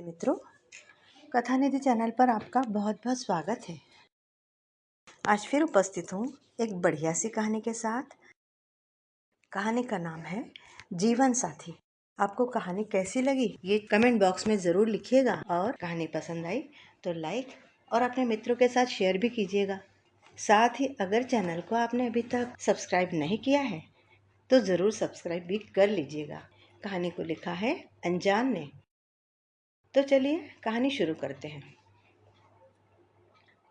मित्रों, कथा निधि चैनल पर आपका बहुत बहुत स्वागत है। आज फिर उपस्थित हूँ एक बढ़िया सी कहानी के साथ। कहानी का नाम है जीवन साथी। आपको कहानी कैसी लगी ये कमेंट बॉक्स में ज़रूर लिखिएगा, और कहानी पसंद आई तो लाइक और अपने मित्रों के साथ शेयर भी कीजिएगा। साथ ही अगर चैनल को आपने अभी तक सब्सक्राइब नहीं किया है तो ज़रूर सब्सक्राइब भी कर लीजिएगा। कहानी को लिखा है अनजान ने। तो चलिए कहानी शुरू करते हैं।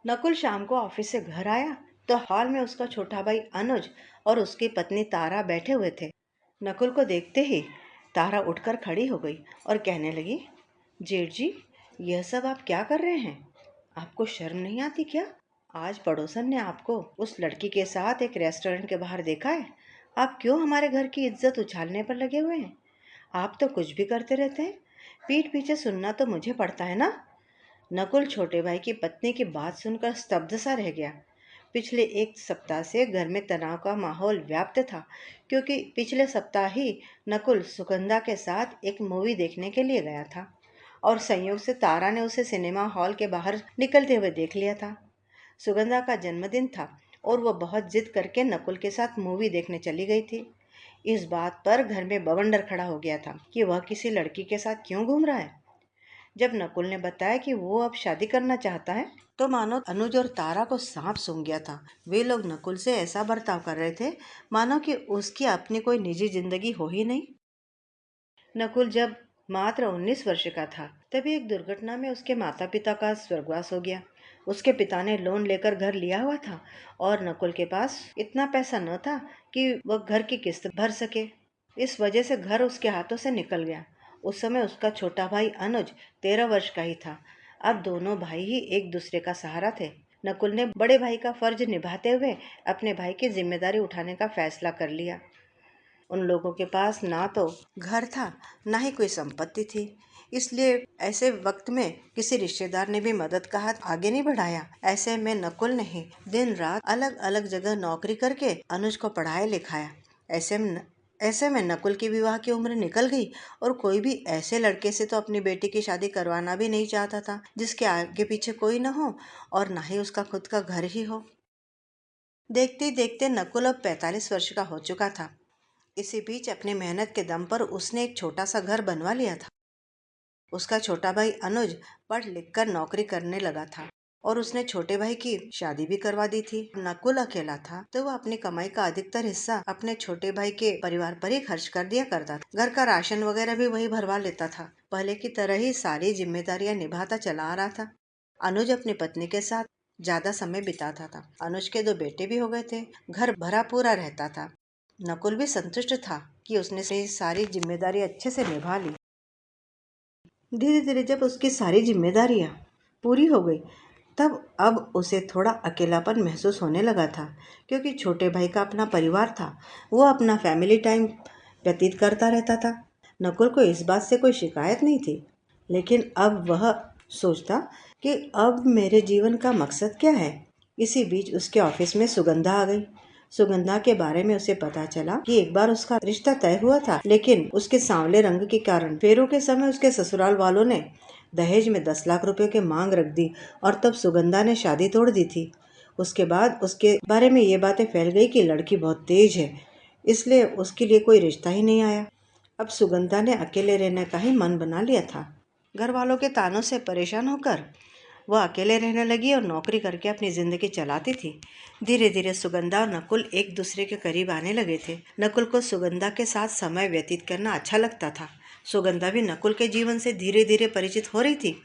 नकुल शाम को ऑफिस से घर आया तो हॉल में उसका छोटा भाई अनुज और उसकी पत्नी तारा बैठे हुए थे। नकुल को देखते ही तारा उठकर खड़ी हो गई और कहने लगी, जेठ जी, यह सब आप क्या कर रहे हैं? आपको शर्म नहीं आती क्या? आज पड़ोसन ने आपको उस लड़की के साथ एक रेस्टोरेंट के बाहर देखा है। आप क्यों हमारे घर की इज्जत उछालने पर लगे हुए हैं? आप तो कुछ भी करते रहते हैं, पीठ पीछे सुनना तो मुझे पड़ता है ना। नकुल छोटे भाई की पत्नी की बात सुनकर स्तब्ध सा रह गया। पिछले एक सप्ताह से घर में तनाव का माहौल व्याप्त था, क्योंकि पिछले सप्ताह ही नकुल सुगंधा के साथ एक मूवी देखने के लिए गया था और संयोग से तारा ने उसे सिनेमा हॉल के बाहर निकलते हुए देख लिया था। सुगंधा का जन्मदिन था और वह बहुत जिद करके नकुल के साथ मूवी देखने चली गई थी। इस बात पर घर में बवंडर खड़ा हो गया था कि वह किसी लड़की के साथ क्यों घूम रहा है। जब नकुल ने बताया कि वो अब शादी करना चाहता है तो मानो अनुज और तारा को सांप सूंघ गया था। वे लोग नकुल से ऐसा बर्ताव कर रहे थे मानो कि उसकी अपनी कोई निजी जिंदगी हो ही नहीं। नकुल जब मात्र 19 वर्ष का था तभी एक दुर्घटना में उसके माता पिता का स्वर्गवास हो गया। उसके पिता ने लोन लेकर घर लिया हुआ था और नकुल के पास इतना पैसा न था कि वह घर की किस्त भर सके। इस वजह से घर उसके हाथों से निकल गया। उस समय उसका छोटा भाई अनुज 13 वर्ष का ही था। अब दोनों भाई ही एक दूसरे का सहारा थे। नकुल ने बड़े भाई का फर्ज निभाते हुए अपने भाई की जिम्मेदारी उठाने का फैसला कर लिया। उन लोगों के पास ना तो घर था, ना ही कोई संपत्ति थी। इसलिए ऐसे वक्त में किसी रिश्तेदार ने भी मदद का हाथ आगे नहीं बढ़ाया। ऐसे में नकुल ने ही दिन रात अलग अलग जगह नौकरी करके अनुज को पढ़ाया लिखाया। ऐसे में नकुल की विवाह की उम्र निकल गई और कोई भी ऐसे लड़के से तो अपनी बेटी की शादी करवाना भी नहीं चाहता था जिसके आगे पीछे कोई न हो और ना ही उसका खुद का घर ही हो। देखते देखते नकुल अब 45 वर्ष का हो चुका था। इसी बीच अपनी मेहनत के दम पर उसने एक छोटा सा घर बनवा लिया था। उसका छोटा भाई अनुज पढ़ लिख कर नौकरी करने लगा था और उसने छोटे भाई की शादी भी करवा दी थी। नकुल अकेला था तो वह अपनी कमाई का अधिकतर हिस्सा अपने छोटे भाई के परिवार पर ही खर्च कर दिया करता था। घर का राशन वगैरह भी वही भरवा लेता था। पहले की तरह ही सारी जिम्मेदारियां निभाता चला आ रहा था। अनुज अपनी पत्नी के साथ ज्यादा समय बिताता था। अनुज के 2 बेटे भी हो गए थे। घर भरा पूरा रहता था। नकुल भी संतुष्ट था कि उसने सारी जिम्मेदारी अच्छे से निभा ली। धीरे धीरे जब उसकी सारी जिम्मेदारियां पूरी हो गई तब अब उसे थोड़ा अकेलापन महसूस होने लगा था, क्योंकि छोटे भाई का अपना परिवार था। वो अपना फैमिली टाइम व्यतीत करता रहता था। नकुल को इस बात से कोई शिकायत नहीं थी, लेकिन अब वह सोचता कि अब मेरे जीवन का मकसद क्या है। इसी बीच उसके ऑफिस में सुगंधा आ गई। सुगंधा के बारे में उसे पता चला कि एक बार उसका रिश्ता तय हुआ था, लेकिन उसके सांवले रंग के कारण फेरों के समय उसके ससुराल वालों ने दहेज में 10 लाख रुपए की मांग रख दी और तब सुगंधा ने शादी तोड़ दी थी। उसके बाद उसके बारे में ये बातें फैल गई कि लड़की बहुत तेज है, इसलिए उसके लिए कोई रिश्ता ही नहीं आया। अब सुगंधा ने अकेले रहने का ही मन बना लिया था। घर वालों के तानों से परेशान होकर वह अकेले रहने लगी और नौकरी करके अपनी जिंदगी चलाती थी। धीरे धीरे सुगंधा और नकुल एक दूसरे के करीब आने लगे थे। नकुल को सुगंधा के साथ समय व्यतीत करना अच्छा लगता था। सुगंधा भी नकुल के जीवन से धीरे धीरे परिचित हो रही थी।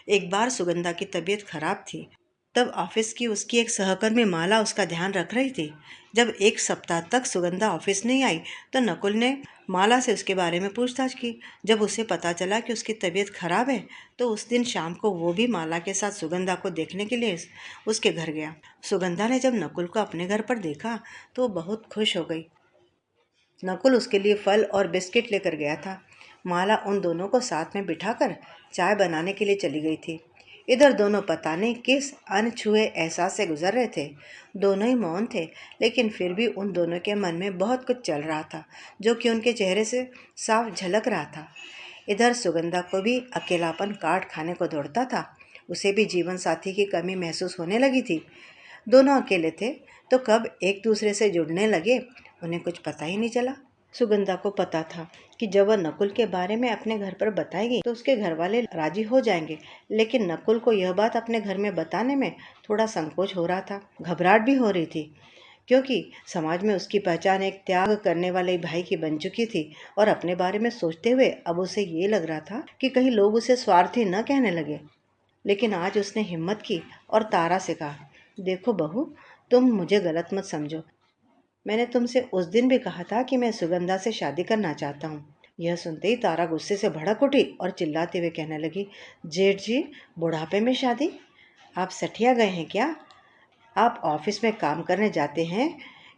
एक बार सुगंधा की तबीयत खराब थी। तब ऑफिस की उसकी एक सहकर्मी माला उसका ध्यान रख रही थी। जब एक सप्ताह तक सुगंधा ऑफिस नहीं आई तो नकुल ने माला से उसके बारे में पूछताछ की। जब उसे पता चला कि उसकी तबीयत खराब है तो उस दिन शाम को वो भी माला के साथ सुगंधा को देखने के लिए उसके घर गया। सुगंधा ने जब नकुल को अपने घर पर देखा तो वो बहुत खुश हो गई। नकुल उसके लिए फल और बिस्किट लेकर गया था। माला उन दोनों को साथ में बिठाकर चाय बनाने के लिए चली गई थी। इधर दोनों पता नहीं किस अनछुए एहसास से गुजर रहे थे। दोनों ही मौन थे, लेकिन फिर भी उन दोनों के मन में बहुत कुछ चल रहा था जो कि उनके चेहरे से साफ झलक रहा था। इधर सुगंधा को भी अकेलापन काट खाने को दौड़ता था। उसे भी जीवन साथी की कमी महसूस होने लगी थी। दोनों अकेले थे तो कब एक दूसरे से जुड़ने लगे उन्हें कुछ पता ही नहीं चला। सुगंधा को पता था कि जब वह नकुल के बारे में अपने घर पर बताएगी तो उसके घर वाले राजी हो जाएंगे, लेकिन नकुल को यह बात अपने घर में बताने में थोड़ा संकोच हो रहा था। घबराहट भी हो रही थी, क्योंकि समाज में उसकी पहचान एक त्याग करने वाले भाई की बन चुकी थी। और अपने बारे में सोचते हुए अब उसे ये लग रहा था कि कहीं लोग उसे स्वार्थी न कहने लगे। लेकिन आज उसने हिम्मत की और तारा से कहा, देखो बहू, तुम मुझे गलत मत समझो। मैंने तुमसे उस दिन भी कहा था कि मैं सुगंधा से शादी करना चाहता हूँ। यह सुनते ही तारा गुस्से से भड़क उठी और चिल्लाते हुए कहने लगी, जेठ जी, बुढ़ापे में शादी? आप सठिया गए हैं क्या? आप ऑफिस में काम करने जाते हैं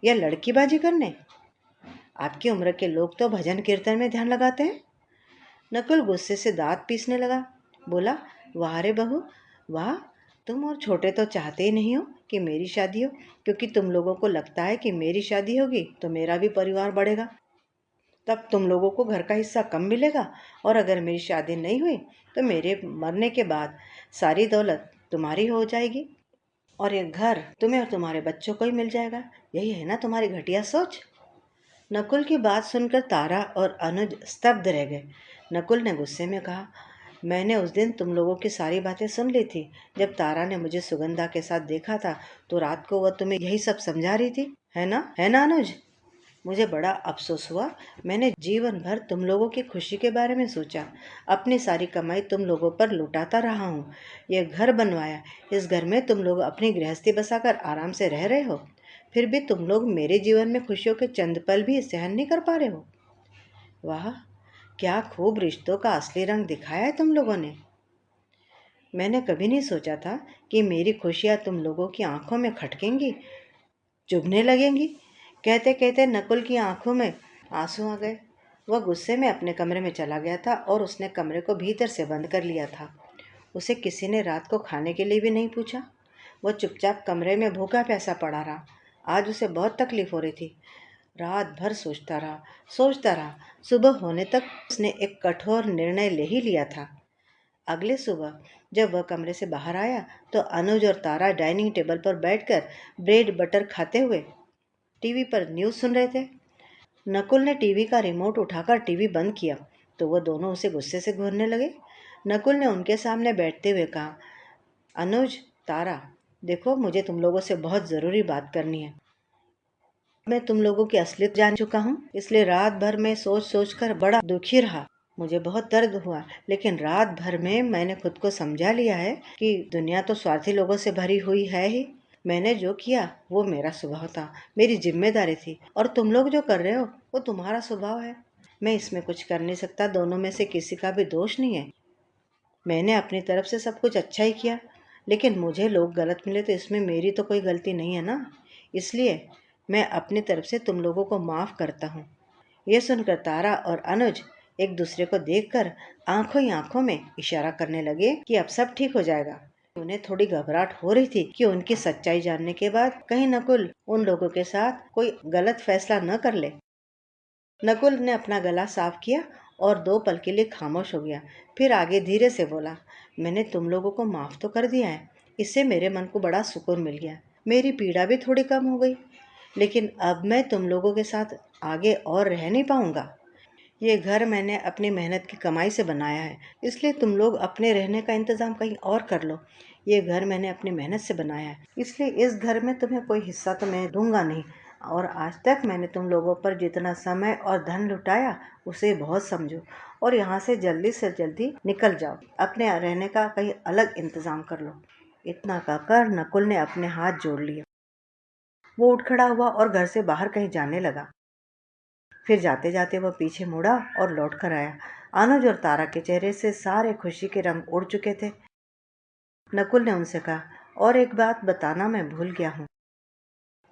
या लड़कीबाजी करने? आपकी उम्र के लोग तो भजन कीर्तन में ध्यान लगाते हैं। नकुल गुस्से से दांत पीसने लगा। बोला, वाह रे बहू वाह, तुम और छोटे तो चाहते ही नहीं हो कि मेरी शादी हो, क्योंकि तुम लोगों को लगता है कि मेरी शादी होगी तो मेरा भी परिवार बढ़ेगा, तब तुम लोगों को घर का हिस्सा कम मिलेगा, और अगर मेरी शादी नहीं हुई तो मेरे मरने के बाद सारी दौलत तुम्हारी हो जाएगी और ये घर तुम्हें और तुम्हारे बच्चों को ही मिल जाएगा। यही है ना तुम्हारी घटिया सोच? नकुल की बात सुनकर तारा और अनुज स्तब्ध रह गए। नकुल ने गुस्से में कहा, मैंने उस दिन तुम लोगों की सारी बातें सुन ली थी। जब तारा ने मुझे सुगंधा के साथ देखा था तो रात को वह तुम्हें यही सब समझा रही थी, है ना अनुज? मुझे बड़ा अफसोस हुआ। मैंने जीवन भर तुम लोगों की खुशी के बारे में सोचा। अपनी सारी कमाई तुम लोगों पर लुटाता रहा हूँ। यह घर बनवाया, इस घर में तुम लोग अपनी गृहस्थी बसाकर आराम से रह रहे हो, फिर भी तुम लोग मेरे जीवन में खुशियों के चंद पल भी सहन नहीं कर पा रहे हो। वाह, क्या खूब रिश्तों का असली रंग दिखाया है तुम लोगों ने। मैंने कभी नहीं सोचा था कि मेरी खुशियाँ तुम लोगों की आंखों में खटकेंगी, चुभने लगेंगी। कहते कहते नकुल की आंखों में आंसू आ गए। वह गुस्से में अपने कमरे में चला गया था और उसने कमरे को भीतर से बंद कर लिया था। उसे किसी ने रात को खाने के लिए भी नहीं पूछा। वह चुपचाप कमरे में भूखा प्यासा पड़ा रहा। आज उसे बहुत तकलीफ हो रही थी। रात भर सोचता रहा। सुबह होने तक उसने एक कठोर निर्णय ले ही लिया था। अगले सुबह जब वह कमरे से बाहर आया तो अनुज और तारा डाइनिंग टेबल पर बैठकर ब्रेड बटर खाते हुए टीवी पर न्यूज़ सुन रहे थे। नकुल ने टीवी का रिमोट उठाकर टीवी बंद किया तो वह दोनों उसे गुस्से से घूरने लगे। नकुल ने उनके सामने बैठते हुए कहा, अनुज, तारा, देखो, मुझे तुम लोगों से बहुत ज़रूरी बात करनी है। मैं तुम लोगों की असलियत जान चुका हूँ, इसलिए रात भर मैं सोच सोच कर बड़ा दुखी रहा। मुझे बहुत दर्द हुआ, लेकिन रात भर में मैंने खुद को समझा लिया है कि दुनिया तो स्वार्थी लोगों से भरी हुई है ही। मैंने जो किया वो मेरा स्वभाव था, मेरी जिम्मेदारी थी, और तुम लोग जो कर रहे हो वो तुम्हारा स्वभाव है। मैं इसमें कुछ कर नहीं सकता, दोनों में से किसी का भी दोष नहीं है। मैंने अपनी तरफ से सब कुछ अच्छा ही किया, लेकिन मुझे लोग गलत मिले तो इसमें मेरी तो कोई गलती नहीं है ना। इसलिए मैं अपनी तरफ से तुम लोगों को माफ़ करता हूँ। यह सुनकर तारा और अनुज एक दूसरे को देखकर आंखों ही आंखों में इशारा करने लगे कि अब सब ठीक हो जाएगा। उन्हें थोड़ी घबराहट हो रही थी कि उनकी सच्चाई जानने के बाद कहीं नकुल उन लोगों के साथ कोई गलत फैसला न कर ले। नकुल ने अपना गला साफ किया और 2 पल के लिए खामोश हो गया। फिर आगे धीरे से बोला, मैंने तुम लोगों को माफ़ तो कर दिया है। इससे मेरे मन को बड़ा सुकून मिल गया। मेरी पीड़ा भी थोड़ी कम हो गई। लेकिन अब मैं तुम लोगों के साथ आगे और रह नहीं पाऊंगा। ये घर मैंने अपनी मेहनत की कमाई से बनाया है, इसलिए तुम लोग अपने रहने का इंतज़ाम कहीं और कर लो। ये घर मैंने अपनी मेहनत से बनाया है, इसलिए इस घर में तुम्हें कोई हिस्सा तो मैं दूंगा नहीं। और आज तक मैंने तुम लोगों पर जितना समय और धन लुटाया उसे बहुत समझो, और यहाँ से जल्दी निकल जाओ। अपने रहने का कहीं अलग इंतज़ाम कर लो। इतना कहकर नकुल ने अपने हाथ जोड़ लिए। वो उठ खड़ा हुआ और घर से बाहर कहीं जाने लगा। फिर जाते जाते वह पीछे मुड़ा और लौट कर आया। अनुज और तारा के चेहरे से सारे खुशी के रंग उड़ चुके थे। नकुल ने उनसे कहा, और एक बात बताना मैं भूल गया हूँ।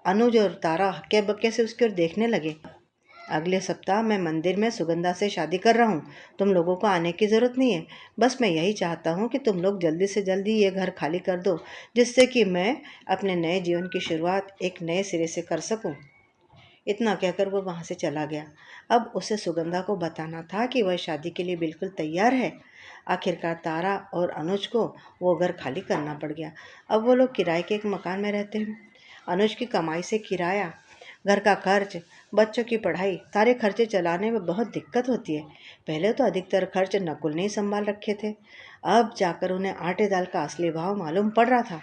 अनुज और तारा हक्के बक्के से उसकी ओर देखने लगे। अगले सप्ताह मैं मंदिर में सुगंधा से शादी कर रहा हूँ। तुम लोगों को आने की ज़रूरत नहीं है। बस मैं यही चाहता हूँ कि तुम लोग जल्दी से जल्दी ये घर खाली कर दो, जिससे कि मैं अपने नए जीवन की शुरुआत एक नए सिरे से कर सकूँ। इतना कहकर वो वहाँ से चला गया। अब उसे सुगंधा को बताना था कि वह शादी के लिए बिल्कुल तैयार है। आखिरकार तारा और अनुज को वो घर खाली करना पड़ गया। अब वो लोग किराए के एक मकान में रहते हैं। अनुज की कमाई से किराया, घर का खर्च, बच्चों की पढ़ाई, सारे खर्चे चलाने में बहुत दिक्कत होती है। पहले तो अधिकतर खर्च नकुल ने ही संभाल रखे थे। अब जाकर उन्हें आटे दाल का असली भाव मालूम पड़ रहा था।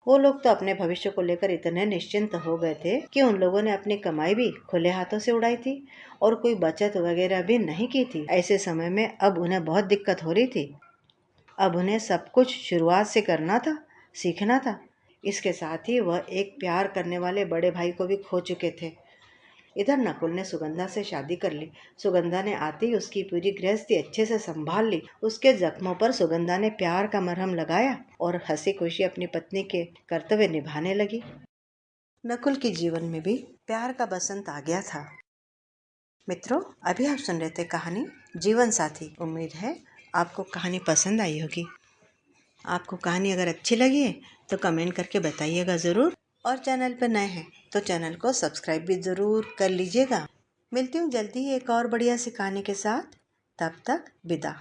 वो लोग तो अपने भविष्य को लेकर इतने निश्चिंत हो गए थे कि उन लोगों ने अपनी कमाई भी खुले हाथों से उड़ाई थी और कोई बचत वगैरह भी नहीं की थी। ऐसे समय में अब उन्हें बहुत दिक्कत हो रही थी। अब उन्हें सब कुछ शुरुआत से करना था, सीखना था। इसके साथ ही वह एक प्यार करने वाले बड़े भाई को भी खो चुके थे। इधर नकुल ने सुगंधा से शादी कर ली। सुगंधा ने आते ही उसकी पूरी गृहस्थी अच्छे से संभाल ली। उसके जख्मों पर सुगंधा ने प्यार का मरहम लगाया और हंसी खुशी अपनी पत्नी के कर्तव्य निभाने लगी। नकुल के जीवन में भी प्यार का बसंत आ गया था। मित्रों, अभी आप सुन रहे थे कहानी जीवन साथी। उम्मीद है आपको कहानी पसंद आई होगी। आपको कहानी अगर अच्छी लगी है तो कमेंट करके बताइएगा ज़रूर, और चैनल पर नए हैं तो चैनल को सब्सक्राइब भी ज़रूर कर लीजिएगा। मिलती हूँ जल्दी ही एक और बढ़िया सी कहानी के साथ। तब तक विदा।